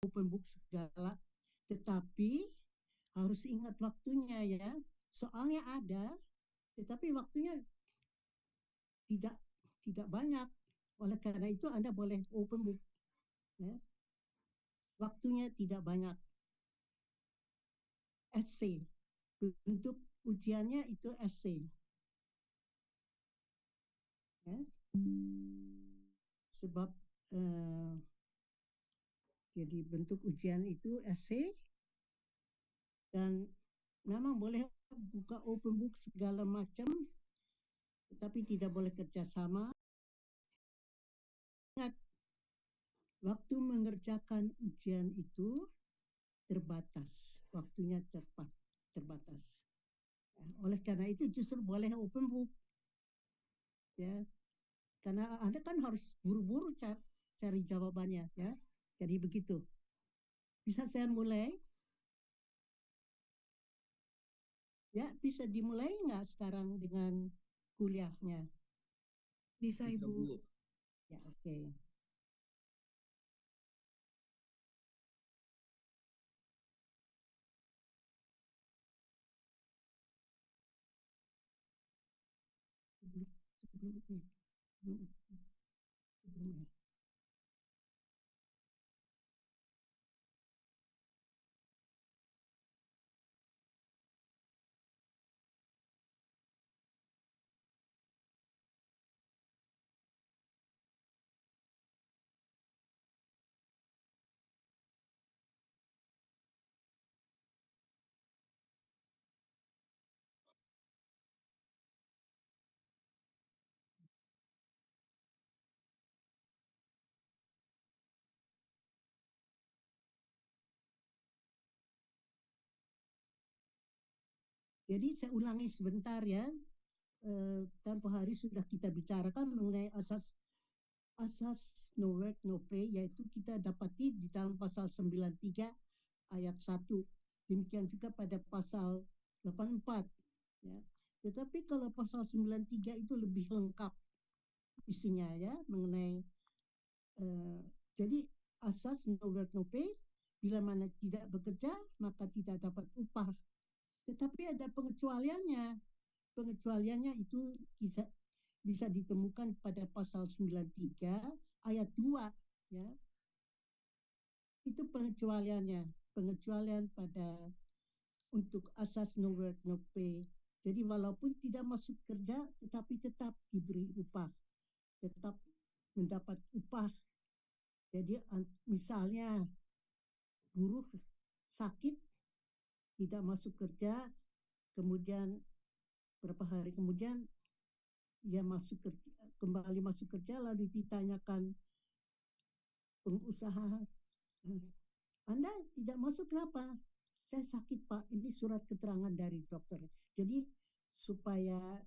open book segala, tetapi harus ingat waktunya ya. Soalnya ada, tetapi waktunya tidak tidak banyak. Oleh karena itu Anda boleh open book. Ya. Waktunya tidak banyak. Essay. Bentuk ujiannya itu essay. Ya. Sebab jadi bentuk ujian itu essay dan memang boleh buka open book segala macam, tetapi tidak boleh kerjasama. Ingat, waktu mengerjakan ujian itu terbatas, waktunya terbatas. Oleh karena itu justru boleh open book, ya, karena Anda kan harus buru-buru cari jawabannya, ya. Jadi begitu. Bisa saya mulai? Ya, bisa dimulai nggak sekarang dengan kuliahnya? Bisa, Ibu. Ya, oke. Sebelumnya. Jadi saya ulangi sebentar ya. Tempoh hari sudah kita bicarakan mengenai asas asas no work no pay, yaitu kita dapati di dalam pasal 93 ayat 1. Demikian juga pada pasal 84. Ya. Tetapi kalau pasal 93 itu lebih lengkap isinya ya mengenai jadi asas no work no pay, bila mana tidak bekerja maka tidak dapat upah. Tetapi ada pengecualiannya. Pengecualiannya itu bisa ditemukan pada pasal 93 ayat 2 ya. Itu pengecualiannya, pengecualian pada untuk asas no work no pay. Jadi walaupun tidak masuk kerja tetapi tetap diberi upah, tetap mendapat upah. Jadi misalnya buruh sakit tidak masuk kerja, kemudian berapa hari kemudian ia masuk kerja, kembali masuk kerja, lalu ditanyakan pengusaha, Anda tidak masuk kenapa? Saya sakit Pak, ini surat keterangan dari dokter. Jadi supaya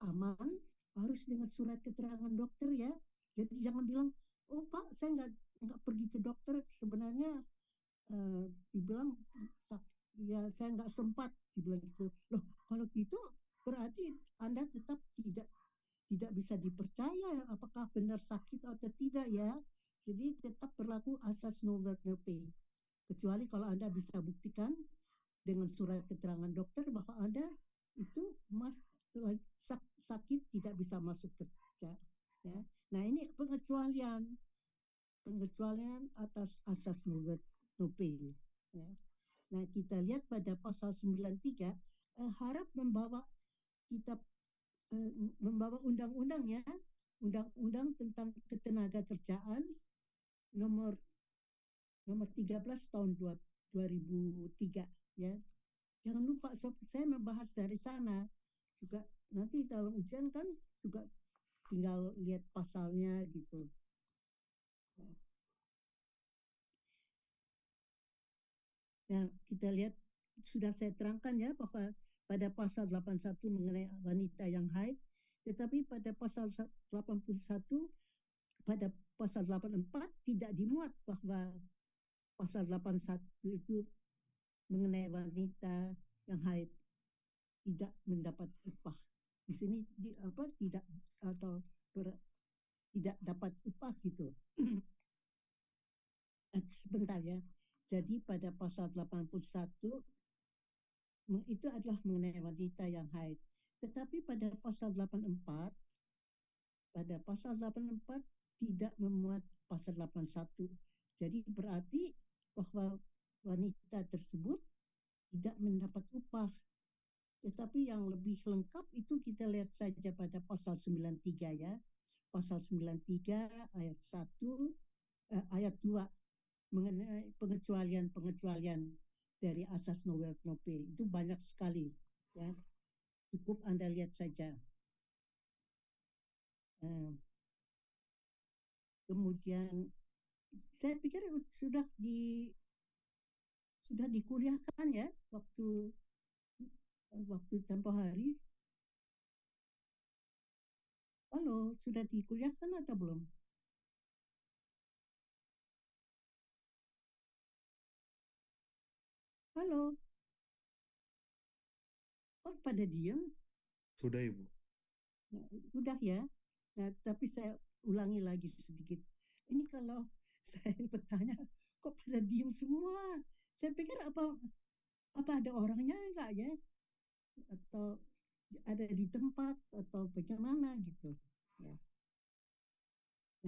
aman harus dengan surat keterangan dokter ya. Jadi jangan bilang, oh Pak saya nggak pergi ke dokter, sebenarnya dibilang ya saya nggak sempat, dibilang gitu. Loh kalau gitu berarti Anda tetap tidak bisa dipercaya apakah benar sakit atau tidak ya. Jadi tetap berlaku asas no work no pay. Kecuali kalau Anda bisa buktikan dengan surat keterangan dokter bahwa Anda itu sakit tidak bisa masuk kerja. Ya. Nah ini pengecualian, pengecualian atas asas no work no pay. Ya. Nah kita lihat pada pasal 93 harap membawa kita membawa undang-undang ya, undang-undang tentang ketenaga kerjaan nomor nomor 13 tahun 2003 ya. Jangan lupa saya membahas dari sana juga, nanti dalam ujian kan juga tinggal lihat pasalnya gitu. Nah, kita lihat sudah saya terangkan ya bahwa pada pasal 81 mengenai wanita yang haid, tetapi pada pasal 81 pada pasal 84 tidak dimuat bahwa pasal 81 itu mengenai wanita yang haid tidak mendapat upah. Di sini tidak atau tidak dapat upah gitu. Sebentar ya. Jadi pada pasal 81 itu adalah mengenai wanita yang haid. Tetapi pada pasal 84 tidak memuat pasal 81. Jadi berarti bahwa wanita tersebut tidak mendapat upah. Tetapi yang lebih lengkap itu kita lihat saja pada pasal 93 ya. Pasal 93 ayat 1, ayat 2 mengenai pengecualian-pengecualian dari asas no work no pay. Itu banyak sekali ya. Cukup Anda lihat saja. Kemudian saya pikir sudah dikuliahkan ya waktu tempoh hari. Halo, sudah dikuliahkan atau belum? Halo, oh pada diam. Sudah, Ibu. Nah, udah ya. Nah, tapi saya ulangi lagi sedikit. Ini kalau saya bertanya, kok pada diem semua? Saya pikir apa ada orangnya enggak ya? Atau ada di tempat atau bagaimana gitu. Ya.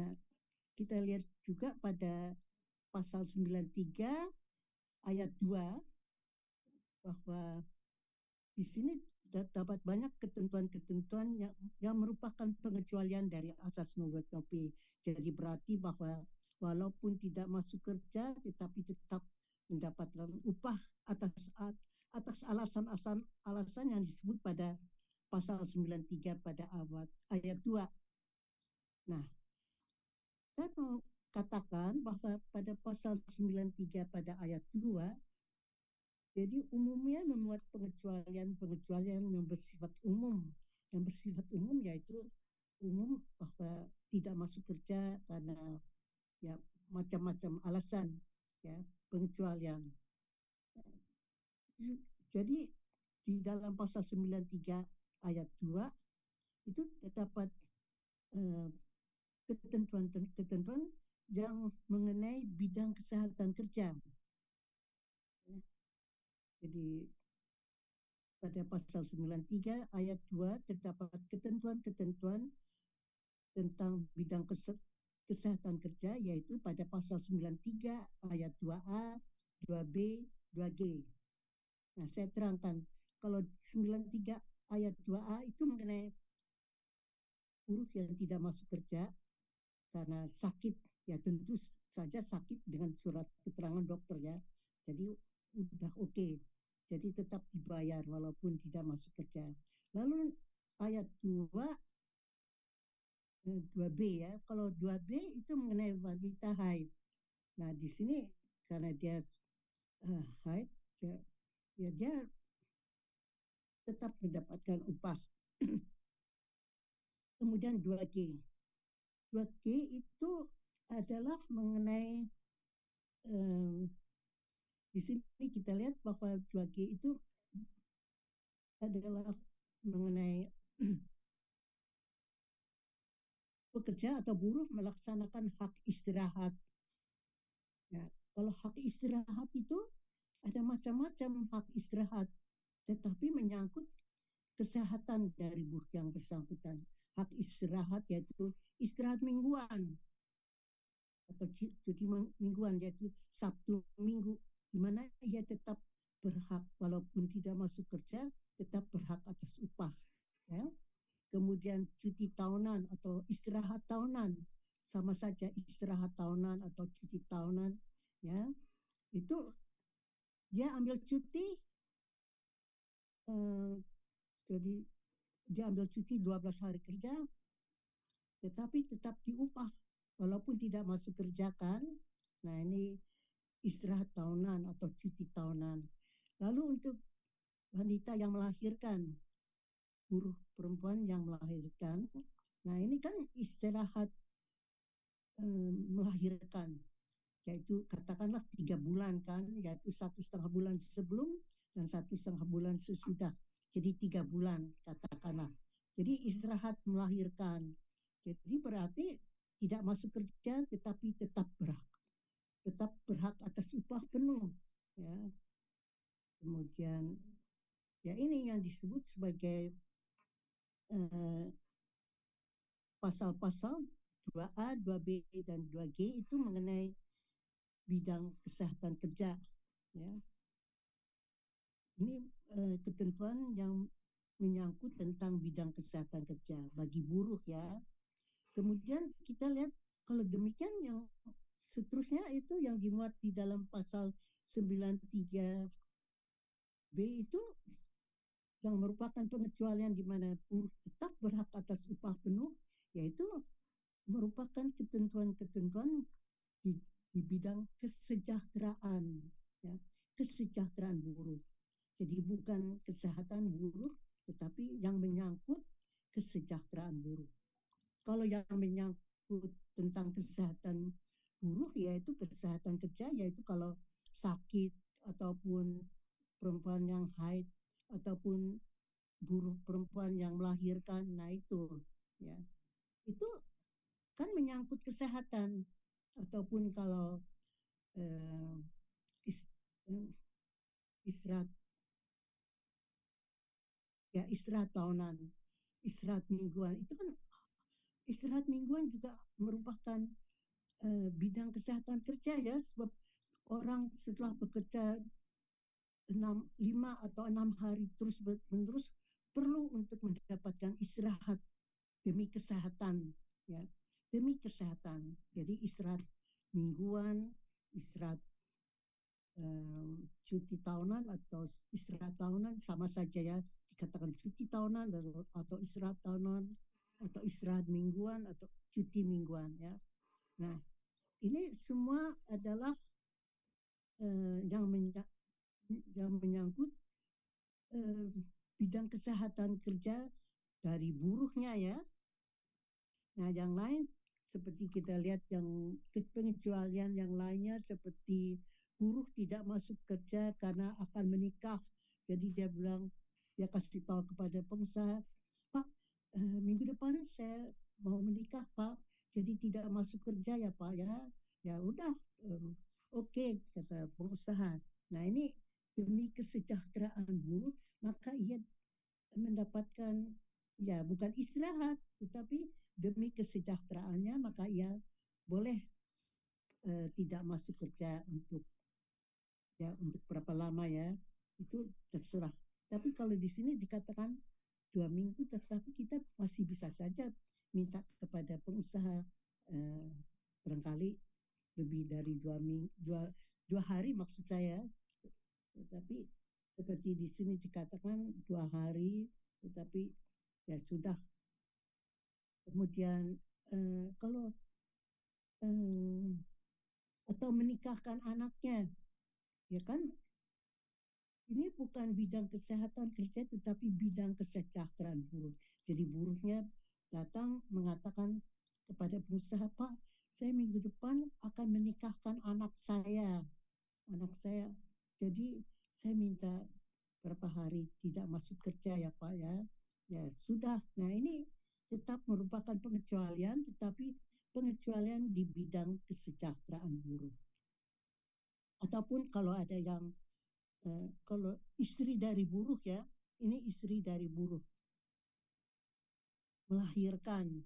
Nah, kita lihat juga pada pasal 93 ayat 2 bahwa di sini dapat banyak ketentuan-ketentuan yang merupakan pengecualian dari asas no work no pay. Jadi berarti bahwa walaupun tidak masuk kerja tetapi tetap mendapatkan upah atas atas alasan yang disebut pada pasal 93 pada ayat 2. Nah, saya mau katakan bahwa pada pasal 93 pada ayat 2 jadi umumnya memuat pengecualian-pengecualian yang bersifat umum. Yang bersifat umum yaitu umum bahwa tidak masuk kerja karena ya macam-macam alasan ya pengecualian. Jadi di dalam pasal 93 ayat 2 itu terdapat eh, ketentuan-ketentuan yang mengenai bidang kesehatan kerja. Jadi pada pasal 93 ayat 2 terdapat ketentuan-ketentuan tentang bidang kesehatan kerja yaitu pada pasal 93 ayat 2A, 2B, 2G. Nah, saya terangkan kalau 93 ayat 2A itu mengenai buruh yang tidak masuk kerja karena sakit, ya tentu saja sakit dengan surat keterangan dokter ya. Jadi udah oke. Jadi tetap dibayar walaupun tidak masuk kerja. Lalu ayat 2B ya. Kalau 2B itu mengenai wanita haid. Nah, di sini karena dia haid, ya dia tetap mendapatkan upah. Kemudian 2G. 2G itu adalah mengenai di sini kita lihat bahwa 2G itu adalah mengenai pekerja atau buruh melaksanakan hak istirahat. Ya, kalau hak istirahat itu ada macam-macam hak istirahat, tetapi menyangkut kesehatan dari buruh yang bersangkutan. Hak istirahat yaitu istirahat mingguan atau cuti mingguan yaitu Sabtu Minggu, di mana ia tetap berhak walaupun tidak masuk kerja tetap berhak atas upah. Ya. Kemudian cuti tahunan atau istirahat tahunan, sama saja istirahat tahunan atau cuti tahunan, ya itu dia ambil cuti, eh, jadi dia ambil cuti 12 hari kerja, tetapi tetap diupah walaupun tidak masuk kerja kan. Nah ini istirahat tahunan atau cuti tahunan. Lalu untuk wanita yang melahirkan, buruh perempuan yang melahirkan, nah ini kan istirahat melahirkan, yaitu katakanlah 3 bulan kan, yaitu 1,5 bulan sebelum dan 1,5 bulan sesudah. Jadi 3 bulan katakanlah. Jadi istirahat melahirkan. Jadi berarti tidak masuk kerja tetapi tetap berhak tetap berhak atas upah penuh, ya. Kemudian ya ini yang disebut sebagai eh, pasal-pasal 2A, 2B, dan 2G itu mengenai bidang kesehatan kerja, ya. Ini ketentuan yang menyangkut tentang bidang kesehatan kerja bagi buruh, ya. Kemudian kita lihat kalau demikian yang seterusnya itu yang dimuat di dalam pasal 93B itu yang merupakan pengecualian di mana buruh tetap berhak atas upah penuh, yaitu merupakan ketentuan-ketentuan di, di bidang kesejahteraan, ya, kesejahteraan buruh. Jadi bukan kesehatan buruh, tetapi yang menyangkut kesejahteraan buruh. Kalau yang menyangkut tentang kesehatan buruh, yaitu kesehatan kerja, yaitu kalau sakit ataupun perempuan yang haid ataupun buruh perempuan yang melahirkan, nah itu, ya, itu kan menyangkut kesehatan. Ataupun kalau eh, is, eh, istirahat, ya, istirahat tahunan, istirahat mingguan, itu kan istirahat mingguan juga merupakan bidang kesehatan kerja, ya, sebab orang setelah bekerja 5 atau 6 hari terus menerus perlu untuk mendapatkan istirahat demi kesehatan, ya, demi kesehatan. Jadi istirahat mingguan, istirahat cuti tahunan atau istirahat tahunan sama saja, ya, dikatakan cuti tahunan atau istirahat tahunan atau istirahat mingguan atau cuti mingguan, ya. Nah, ini semua adalah yang menyangkut eh, bidang kesehatan kerja dari buruhnya, ya. Nah, yang lain seperti kita lihat yang pengecualian yang lainnya seperti buruh tidak masuk kerja karena akan menikah. Jadi dia bilang, dia kasih tahu kepada pengusaha, Pak, minggu depan saya mau menikah, Pak. Jadi tidak masuk kerja ya, Pak, ya. Ya udah, oke, kata pengusaha. Nah, ini demi kesejahteraan buruh, maka ia mendapatkan, ya, bukan istirahat, tetapi demi kesejahteraannya maka ia boleh tidak masuk kerja untuk, ya, untuk berapa lama, ya, itu terserah. Tapi kalau di sini dikatakan 2 minggu, tetapi kita masih bisa saja minta kepada pengusaha eh, barangkali lebih dari 2 minggu, 2 hari maksud saya. Tetapi seperti di sini dikatakan 2 hari, tetapi ya sudah. Kemudian kalau eh, atau menikahkan anaknya, ya kan, ini bukan bidang kesehatan kerja tetapi bidang kesejahteraan buruh. Jadi buruhnya datang mengatakan kepada pengusaha, Pak, saya minggu depan akan menikahkan anak saya. Jadi saya minta berapa hari tidak masuk kerja, ya, Pak, ya. Ya sudah. Nah, ini tetap merupakan pengecualian, tetapi pengecualian di bidang kesejahteraan buruh. Ataupun kalau ada yang kalau istri dari buruh, ya, ini istri dari buruh melahirkan,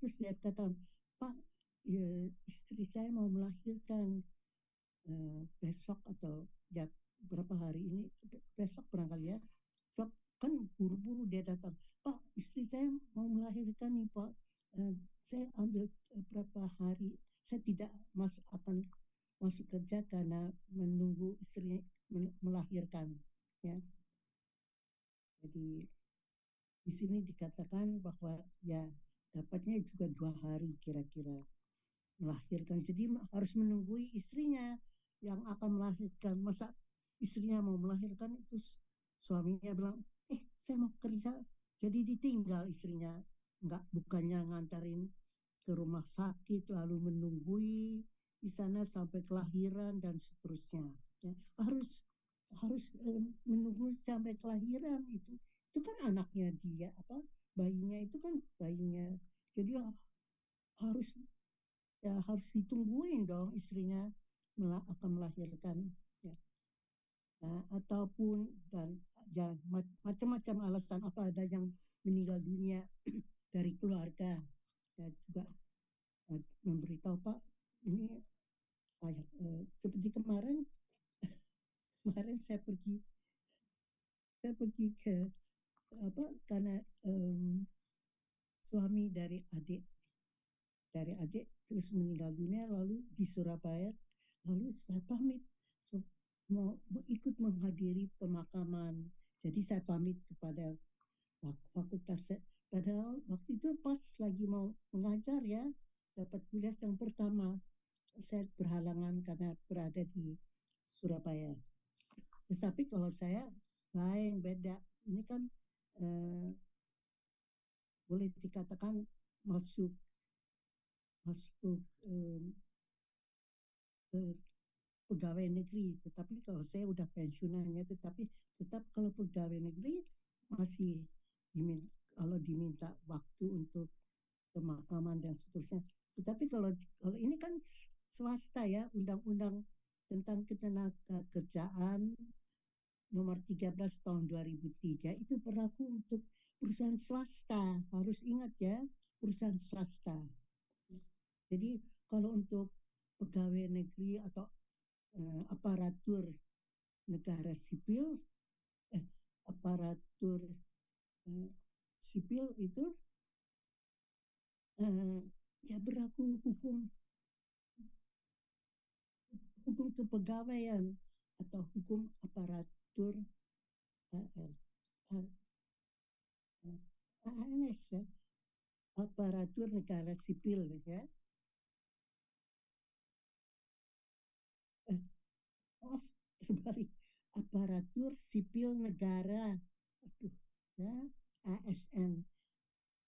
terus dia kata, Pak, ya, istri saya mau melahirkan besok atau ya berapa hari ini, besok barangkali, ya. Sebab kan buru-buru dia datang, Pak, istri saya mau melahirkan nih, Pak. Saya ambil berapa hari, saya tidak akan masuk kerja karena menunggu istri melahirkan, ya. Jadi di sini dikatakan bahwa ya dapatnya juga 2 hari kira-kira melahirkan. Jadi harus menunggu istrinya yang akan melahirkan. Masa istrinya mau melahirkan itu suaminya bilang, saya mau kerja. Jadi ditinggal istrinya. Enggak, bukannya ngantarin ke rumah sakit lalu menunggui di sana sampai kelahiran dan seterusnya. Ya, harus harus menunggu sampai kelahiran itu kan anaknya dia, apa, bayinya itu kan bayinya. Jadi harus ya harus ditungguin dong istrinya akan melahirkan. Ya. Nah, ataupun dan ya, macam-macam alasan atau ada yang meninggal dunia dari keluarga ya juga memberitahu Pak ini seperti kemarin kemarin saya pergi ke apa karena suami dari adik terus meninggal dunia lalu di Surabaya lalu saya pamit so, mau ikut menghadiri pemakaman jadi saya pamit kepada fakultas padahal waktu itu pas lagi mau mengajar ya dapat kuliah yang pertama saya berhalangan karena berada di Surabaya tetapi kalau saya lain beda ini kan eh, boleh dikatakan masuk masuk eh, pegawai negeri. Tetapi kalau saya udah pensiunannya, tetapi tetap kalau pegawai negeri masih kalau diminta waktu untuk pemakaman dan seterusnya. Tetapi kalau kalau ini kan swasta ya, undang-undang tentang ketenaga kerjaan nomor 13 tahun 2003 itu berlaku untuk perusahaan swasta. Harus ingat ya, perusahaan swasta. Jadi kalau untuk pegawai negeri atau aparatur negara sipil, eh, aparatur eh, sipil itu eh, ya berlaku hukum hukum kepegawaian atau hukum aparatur eh, eh, ANS ya, aparatur negara sipil ya. Eh, maaf terbalik aparatur sipil negara. Aduh, ya ASN.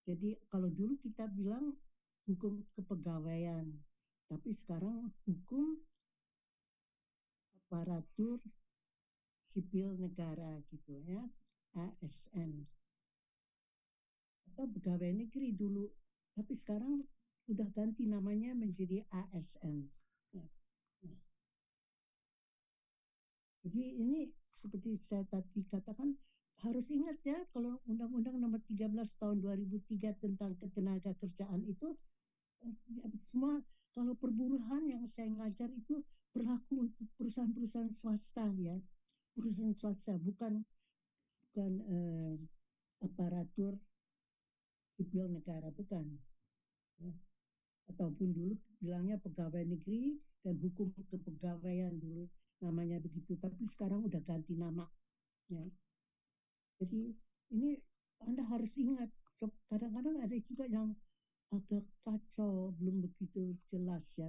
Jadi kalau dulu kita bilang hukum kepegawaian, tapi sekarang hukum aparatur sipil negara gitu ya, ASN. Atau pegawai negeri dulu, tapi sekarang udah ganti namanya menjadi ASN. Ya. Nah, jadi ini seperti saya tadi katakan harus ingat ya kalau Undang-Undang Nomor 13 Tahun 2003 tentang ketenaga kerjaan itu ya, semua kalau perburuhan yang saya ngajar itu berlaku untuk perusahaan-perusahaan swasta ya, perusahaan swasta bukan aparatur sipil negara bukan ya. Ataupun dulu bilangnya pegawai negeri dan hukum kepegawaian dulu namanya begitu tapi sekarang udah ganti nama ya. Jadi ini Anda harus ingat kadang-kadang ada juga yang agak kacau belum begitu jelas ya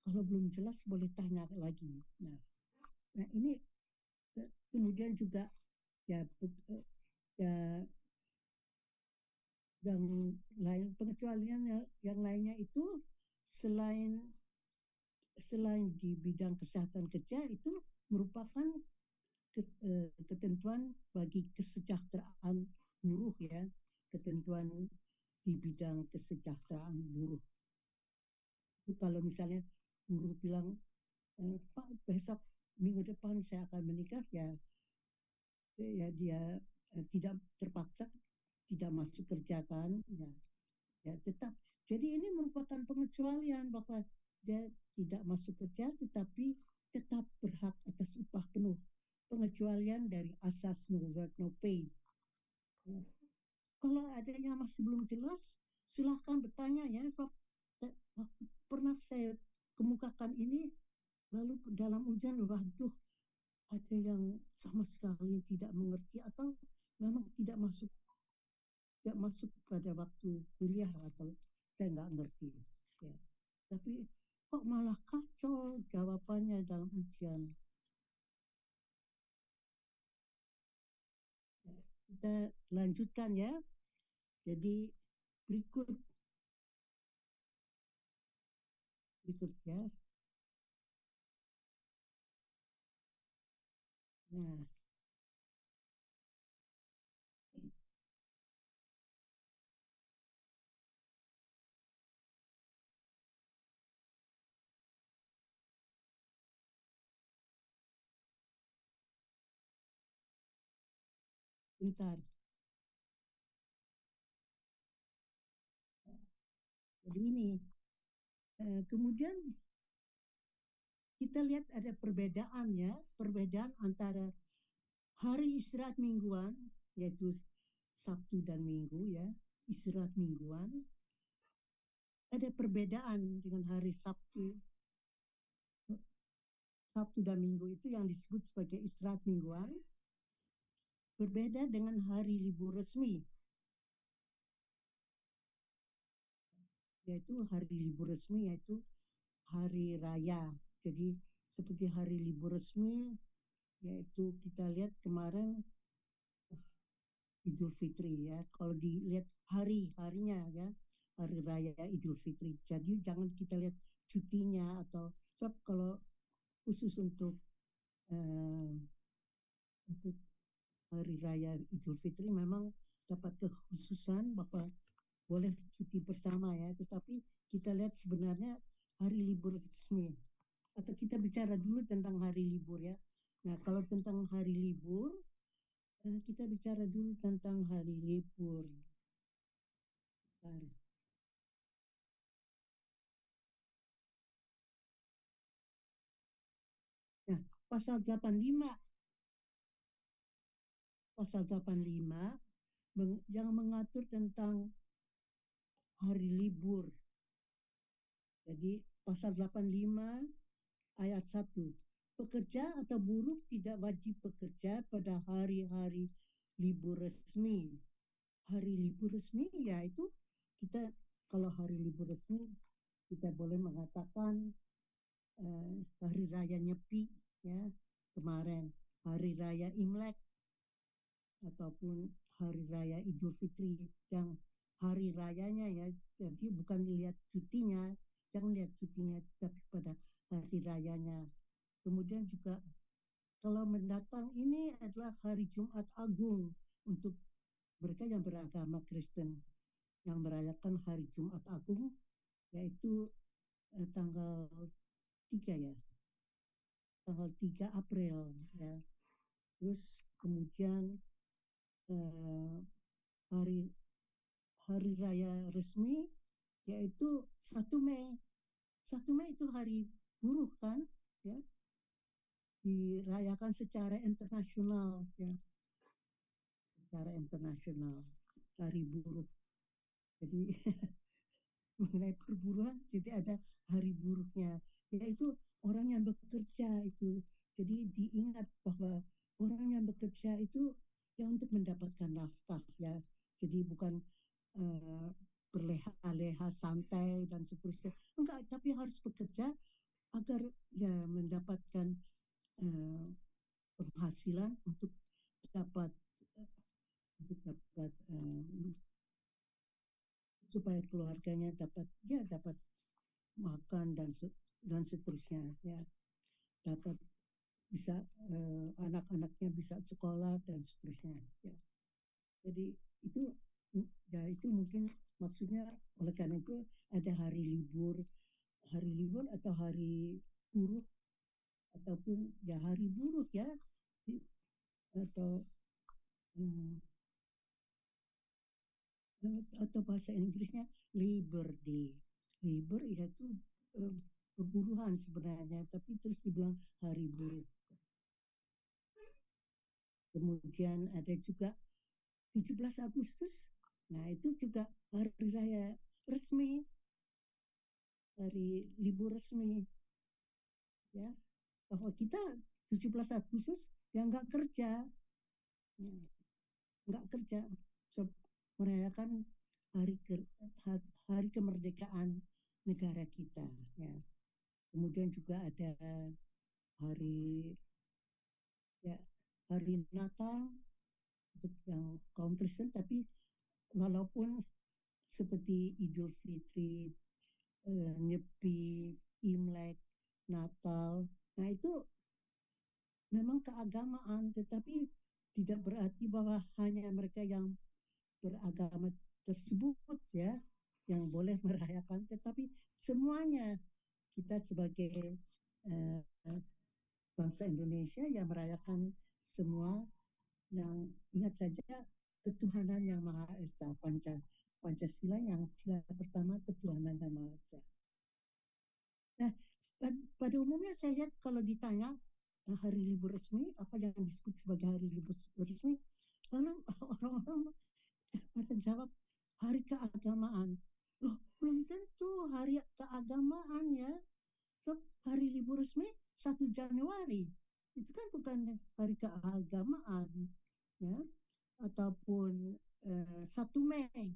kalau belum jelas boleh tanya lagi nah ini kemudian juga ya ya yang lain pengecualian yang lainnya itu selain selain di bidang kesehatan kerja itu merupakan ketentuan bagi kesejahteraan buruh ya ketentuan di bidang kesejahteraan buruh itu kalau misalnya buruh bilang Pak besok minggu depan saya akan menikah ya dia tidak terpaksa tidak masuk kerja kan ya tetap jadi ini merupakan pengecualian bahwa dia tidak masuk kerja tetapi tetap berhak atas upah penuh pengecualian dari asas no work no pay ya. Kalau adanya masih belum jelas silahkan bertanya ya sebab pernah saya kemukakan ini lalu dalam ujian waduh ada yang sama sekali tidak mengerti atau memang tidak masuk pada waktu kuliah atau saya nggak ngerti ya. Tapi kok malah kacau jawabannya dalam ujian. Ya, kita lanjutkan ya. Jadi berikut berikut ya. Nah, Bentar. Jadi ini, kemudian kita lihat ada perbedaan ya, perbedaan antara hari istirahat mingguan, yaitu Sabtu dan Minggu ya, istirahat mingguan, ada perbedaan dengan hari Sabtu. Sabtu dan Minggu itu yang disebut sebagai istirahat mingguan, berbeda dengan hari libur resmi, yaitu hari libur resmi, yaitu hari raya. Jadi seperti hari libur resmi, yaitu kita lihat kemarin Idul Fitri ya. Kalau dilihat hari-harinya ya, hari raya Idul Fitri. Jadi jangan kita lihat cutinya atau sebab kalau khusus eh, untuk hari raya Idul Fitri memang dapat kekhususan bahwa boleh cuti bersama ya, tetapi kita lihat sebenarnya hari libur resmi. Atau kita bicara dulu tentang hari libur ya. Nah, kalau tentang hari libur, kita bicara dulu tentang hari libur. Nah, pasal 85, pasal 85 yang mengatur tentang hari libur. Jadi pasal 85 ayat 1. Pekerja atau buruh tidak wajib bekerja pada hari-hari libur resmi. Hari libur resmi yaitu kita, kalau hari libur resmi kita boleh mengatakan hari raya Nyepi ya, kemarin hari raya Imlek ataupun hari raya Idul Fitri yang hari rayanya ya. Jadi bukan lihat cutinya, jangan lihat cutinya tapi pada hari rayanya. Kemudian juga kalau mendatang ini adalah hari Jumat Agung untuk mereka yang beragama Kristen yang merayakan hari Jumat Agung, yaitu tanggal 3 ya, tanggal 3 April ya. Terus kemudian eh, hari hari raya resmi yaitu 1 Mei. 1 Mei itu hari buruh kan ya, dirayakan secara internasional ya, secara internasional hari buruh. Jadi mengenai perburuan, jadi ada hari buruhnya, yaitu orang yang bekerja itu. Jadi diingat bahwa orang yang bekerja itu ya untuk mendapatkan nafkah ya. Jadi bukan uh, berleha-leha santai dan seterusnya. Enggak, tapi harus bekerja agar ya mendapatkan uh, penghasilan dapat untuk dapat supaya keluarganya dapat makan dan seterusnya ya, dapat bisa anak-anaknya bisa sekolah dan seterusnya ya. Jadi itu ya itu mungkin maksudnya, oleh karena itu ada hari libur atau hari buruh ataupun ya hari buruh ya, atau um, atau bahasa Inggrisnya Labor Day. Labor itu um, perburuhan sebenarnya, tapi terus dibilang hari buruh. Kemudian ada juga 17 Agustus. Nah, itu juga hari raya resmi, hari libur resmi ya. Bahwa kita 17 Agustus yang nggak kerja, ya, nggak kerja, so, merayakan hari ke, hari kemerdekaan negara kita ya. Kemudian juga ada hari ya, hari Natal untuk yang kaum Kristen, tapi walaupun seperti Idul Fitri, Nyepi, Imlek, Natal, nah itu memang keagamaan, tetapi tidak berarti bahwa hanya mereka yang beragama tersebut ya yang boleh merayakan, tetapi semuanya kita sebagai uh, bangsa Indonesia yang merayakan semua yang ingat saja ketuhanan yang Maha Esa, Pancasila yang sila pertama ketuhanan yang Maha Esa. Nah, pada umumnya saya lihat kalau ditanya hari libur resmi, apa yang disebut sebagai hari libur resmi, karena orang-orang akan jawab hari keagamaan. Loh, belum tentu hari keagamaan ya. So, hari libur resmi 1 Januari. Itu kan bukan hari keagamaan. Ya, ataupun 1 Mei.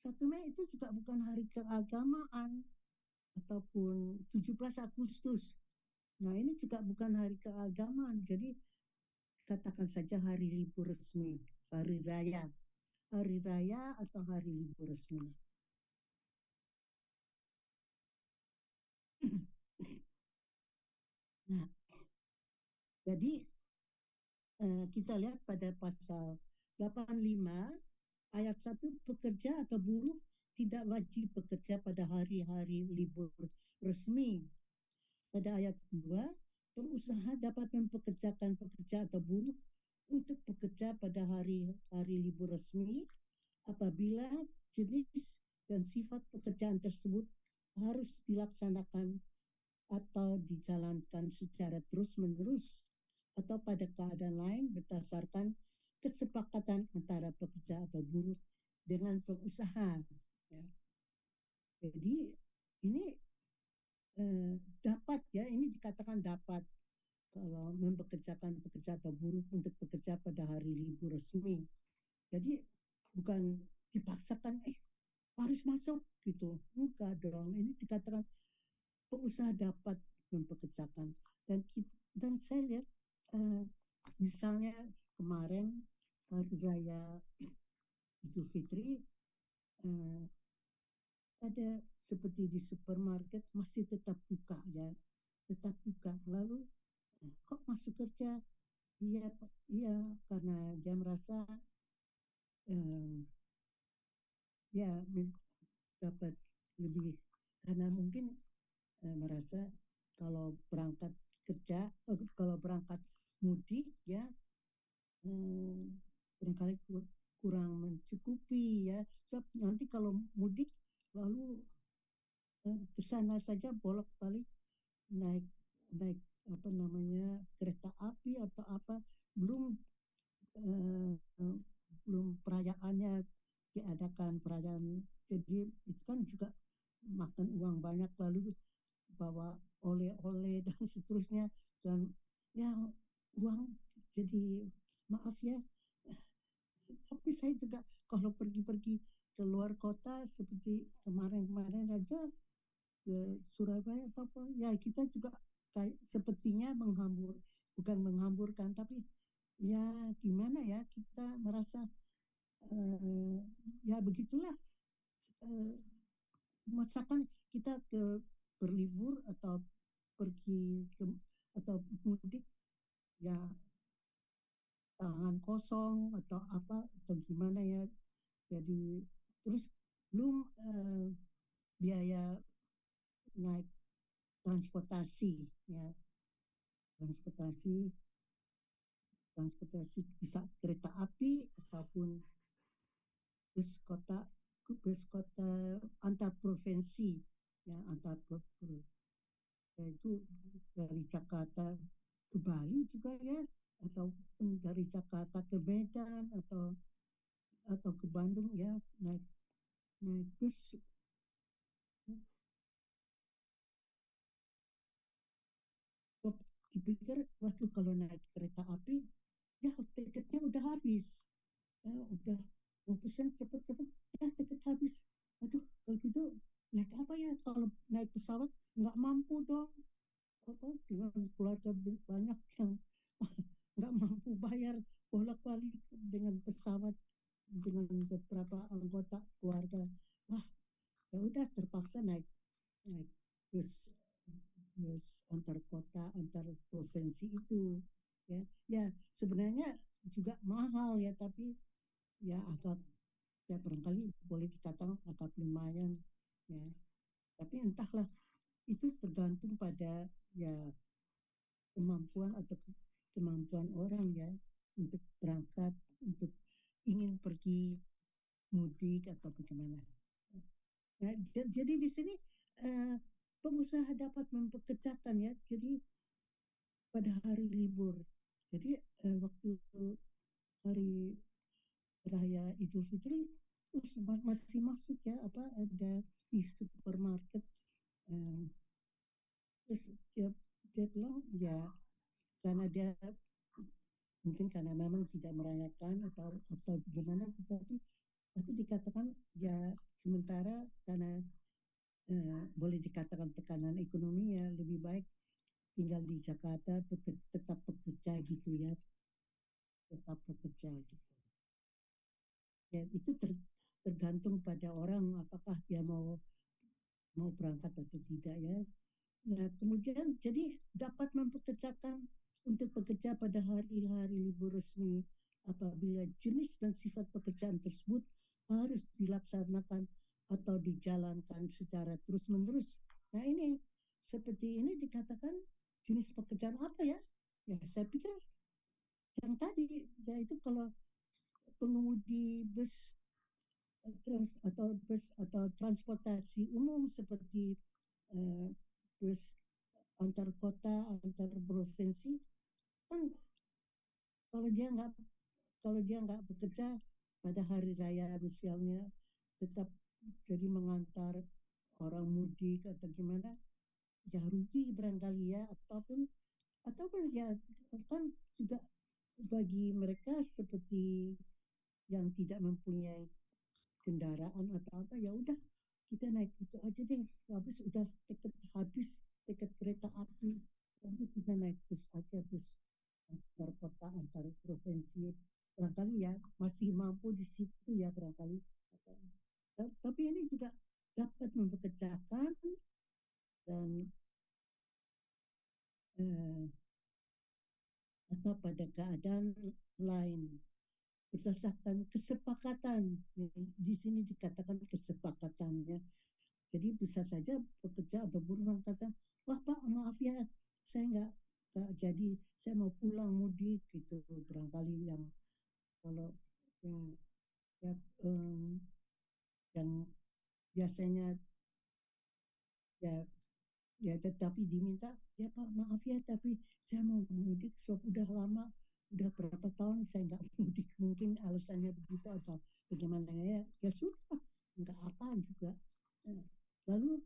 1 Mei itu juga bukan hari keagamaan, ataupun 17 Agustus. Nah, ini juga bukan hari keagamaan. Jadi katakan saja hari libur resmi, hari raya. Hari raya atau hari libur resmi. Nah, jadi kita lihat pada pasal 85 ayat 1, pekerja atau buruh tidak wajib bekerja pada hari-hari libur resmi. Pada ayat 2, pengusaha dapat mempekerjakan pekerja atau buruh untuk bekerja pada hari-hari libur resmi apabila jenis dan sifat pekerjaan tersebut harus dilaksanakan atau dijalankan secara terus-menerus atau pada keadaan lain berdasarkan kesepakatan antara pekerja atau buruh dengan pengusaha. Ya. Jadi ini dapat ya, ini dikatakan dapat kalau mempekerjakan pekerja atau buruh untuk bekerja pada hari libur resmi. Jadi bukan dipaksakan harus masuk gitu. Enggak dong. Ini dikatakan pengusaha dapat mempekerjakan dan saya lihat uh, misalnya kemarin hari raya Idul Fitri uh, ada seperti di supermarket masih tetap buka ya, tetap buka. Lalu kok masuk kerja? Iya, iya, karena dia merasa uh, ya dapat lebih, karena mungkin merasa kalau berangkat kerja, kalau berangkat mudik ya barangkali kurang mencukupi ya. So, nanti kalau mudik lalu ke sana saja bolak-balik naik naik apa namanya kereta api atau apa, belum eh, belum perayaannya diadakan perayaan, jadi itu kan juga makan uang banyak, lalu bawa oleh-oleh dan seterusnya, dan ya uang jadi maaf ya. Tapi saya juga kalau pergi-pergi ke luar kota seperti kemarin-kemarin aja ke Surabaya atau apa, ya kita juga kayak sepertinya bukan menghamburkan, tapi ya gimana ya, kita merasa uh, ya begitulah, uh, masakan kita ke berlibur atau pergi ke atau mudik ya tangan kosong atau apa atau gimana ya. Jadi terus belum biaya naik transportasi ya, transportasi transportasi bisa kereta api ataupun bus kota, antar provinsi ya, antar yaitu dari Jakarta ke Bali juga ya, atau dari Jakarta ke Medan atau ke Bandung ya, naik naik bus. Kok dipikir waduh kalau naik kereta api ya tiketnya udah habis, ya udah mau pesen cepet-cepet ya tiket habis. Aduh kalau gitu naik apa ya, kalau naik pesawat nggak mampu dong, apa dengan keluarga banyak yang nggak mampu bayar bolak-balik dengan pesawat dengan beberapa anggota keluarga. Wah, ya udah terpaksa naik naik bus bus antar kota, antar provinsi itu ya. Ya sebenarnya juga mahal ya, tapi ya agak, ya barangkali boleh dikatakan agak lumayan ya. Tapi entahlah, itu tergantung pada ya kemampuan atau kemampuan orang ya. untuk berangkat, untuk ingin pergi mudik atau bagaimana. Nah, jadi di sini uh, pengusaha dapat mempekerjakan ya. Jadi pada hari libur. Jadi waktu hari raya Idul Fitri terus masih masuk ya apa ada di supermarket. Um, terus dia bilang ya karena dia mungkin karena memang tidak merayakan atau bagaimana tapi dikatakan ya sementara karena boleh dikatakan tekanan ekonomi ya lebih baik tinggal di Jakarta tetap bekerja gitu ya, tetap bekerja gitu. Ya itu tergantung pada orang apakah dia mau mau berangkat atau tidak ya. Nah, kemudian jadi dapat mempekerjakan untuk bekerja pada hari-hari libur resmi apabila jenis dan sifat pekerjaan tersebut harus dilaksanakan atau dijalankan secara terus-menerus. Nah, ini seperti ini dikatakan jenis pekerjaan apa ya? Ya, saya pikir yang tadi yaitu kalau pengemudi bus atau transportasi umum seperti uh, bus antar kota, antar provinsi, kan kalau dia nggak kalau dia nggak bekerja pada hari raya misalnya, tetap jadi mengantar orang mudik atau gimana, ya rugi barangkali ya, ataupun ya kan juga bagi mereka seperti yang tidak mempunyai kendaraan atau apa ya udah kita naik itu aja deh habis udah habis tiket kereta api nanti kita naik bus aja bus antar kota antar provinsi barangkali ya masih mampu di situ ya barangkali. Tapi ini juga dapat mempekerjakan dan eh, atau pada keadaan lain berdasarkan kesepakatan. Di sini dikatakan kesepakatannya. Jadi bisa saja pekerja atau buruh kata, wah Pak maaf ya, saya nggak jadi, saya mau pulang mudik gitu. Barangkali yang kalau yang, ya, yang biasanya ya ya tetapi diminta ya Pak maaf ya tapi saya mau mudik so udah lama udah berapa tahun saya nggak mudik mungkin alasannya begitu atau bagaimana ya ya sudah nggak apa juga. Lalu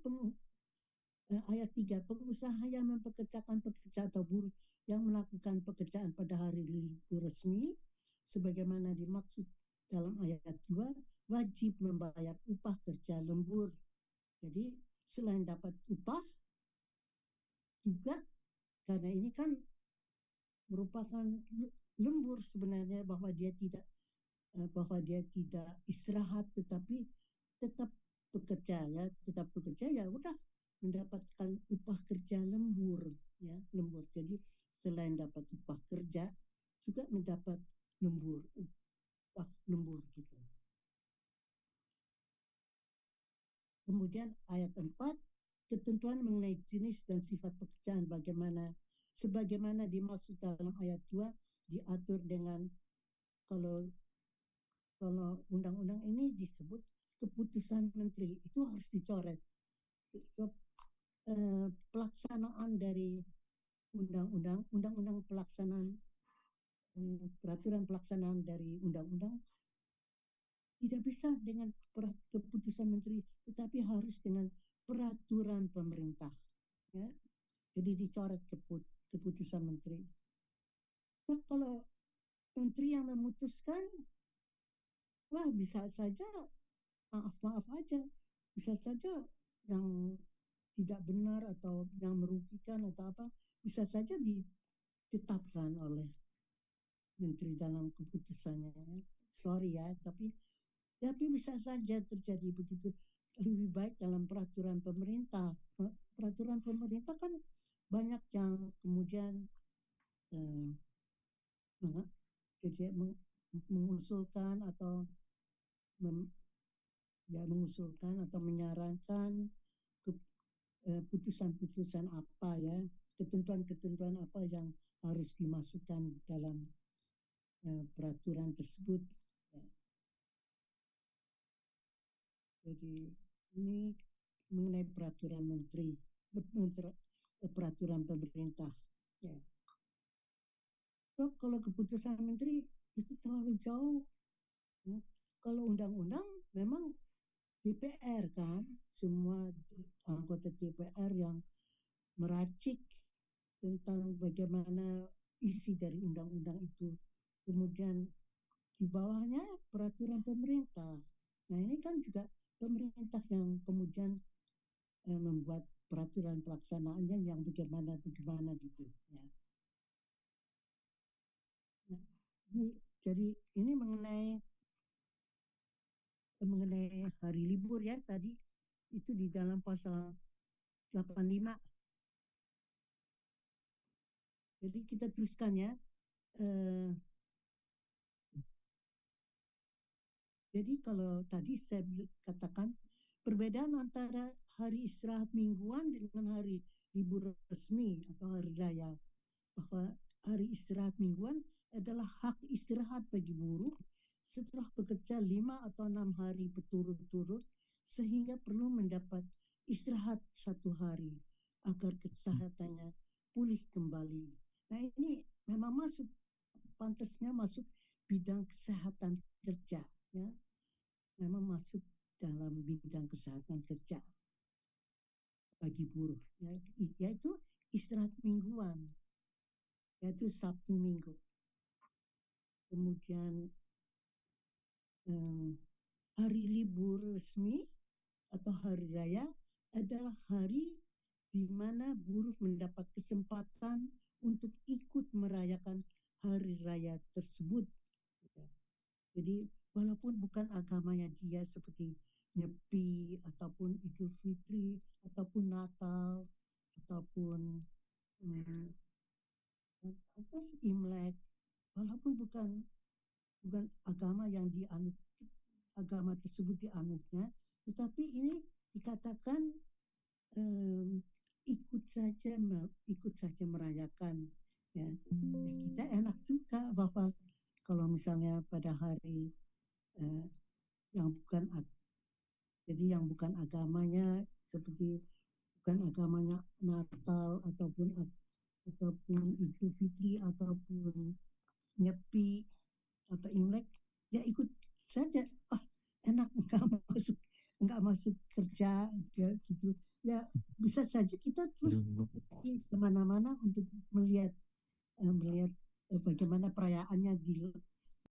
ayat 3 pengusaha yang mempekerjakan pekerja atau buruh yang melakukan pekerjaan pada hari libur resmi sebagaimana dimaksud dalam ayat 2 wajib membayar upah kerja lembur. Jadi selain dapat upah juga karena ini kan merupakan lembur sebenarnya bahwa dia tidak istirahat tetapi tetap bekerja ya tetap bekerja ya udah mendapatkan upah kerja lembur ya lembur jadi selain dapat upah kerja juga mendapat upah lembur gitu. Kemudian ayat 4 ketentuan mengenai jenis dan sifat pekerjaan sebagaimana dimaksud dalam ayat 2 diatur dengan kalau kalau undang-undang ini disebut keputusan menteri itu harus dicoret. So, pelaksanaan dari undang-undang pelaksanaan peraturan pelaksanaan dari undang-undang tidak bisa dengan keputusan menteri tetapi harus dengan peraturan pemerintah ya. Jadi dicoret keputusan menteri. So, kalau menteri yang memutuskan wah bisa saja maaf-maaf aja bisa saja yang tidak benar atau yang merugikan atau apa bisa saja ditetapkan oleh menteri dalam keputusannya. Sorry ya, tapi bisa saja terjadi begitu. Lebih baik dalam peraturan pemerintah. Peraturan pemerintah kan banyak yang kemudian eh, jadi mengusulkan atau mem, ya mengusulkan atau menyarankan putusan-putusan apa ya, ketentuan-ketentuan apa yang harus dimasukkan dalam peraturan tersebut. Ya. Jadi ini mengenai peraturan menteri, peraturan pemerintah. Ya. So, kalau keputusan menteri itu terlalu jauh. Ya. Kalau undang-undang memang DPR kan, semua anggota DPR yang meracik tentang bagaimana isi dari undang-undang itu. Kemudian di bawahnya peraturan pemerintah. Nah ini kan juga pemerintah yang kemudian membuat peraturan pelaksanaannya yang bagaimana gitu. Ya. Nah, jadi ini mengenai hari libur ya tadi itu di dalam pasal 85. Jadi kita teruskan ya. Eh, jadi kalau tadi saya katakan perbedaan antara hari istirahat mingguan dengan hari libur resmi atau hari raya, bahwa hari istirahat mingguan adalah hak istirahat bagi buruh setelah bekerja 5 atau 6 hari berturut-turut sehingga perlu mendapat istirahat 1 hari agar kesehatannya pulih kembali. Nah ini memang pantasnya masuk bidang kesehatan kerja, ya, memang masuk dalam bidang kesehatan kerja bagi buruh, ya, yaitu istirahat mingguan, yaitu Sabtu Minggu. Kemudian eh, hari libur resmi atau hari raya adalah hari di mana buruh mendapat kesempatan untuk ikut merayakan hari raya tersebut. Jadi walaupun bukan agamanya dia seperti Nyepi ataupun Idul Fitri ataupun Natal ataupun hmm, Imlek, walaupun bukan agama yang dianut, agama tersebut dianutnya, tetapi ini dikatakan um, ikut saja merayakan, ya. Ya kita enak juga bahwa kalau misalnya pada hari uh, yang bukan jadi yang bukan agamanya seperti bukan agamanya Natal ataupun Idul Fitri ataupun Nyepi atau Imlek, ya ikut saja. Ah, enak nggak masuk kerja ya gitu. Ya bisa saja kita terus kemana-mana untuk melihat bagaimana perayaannya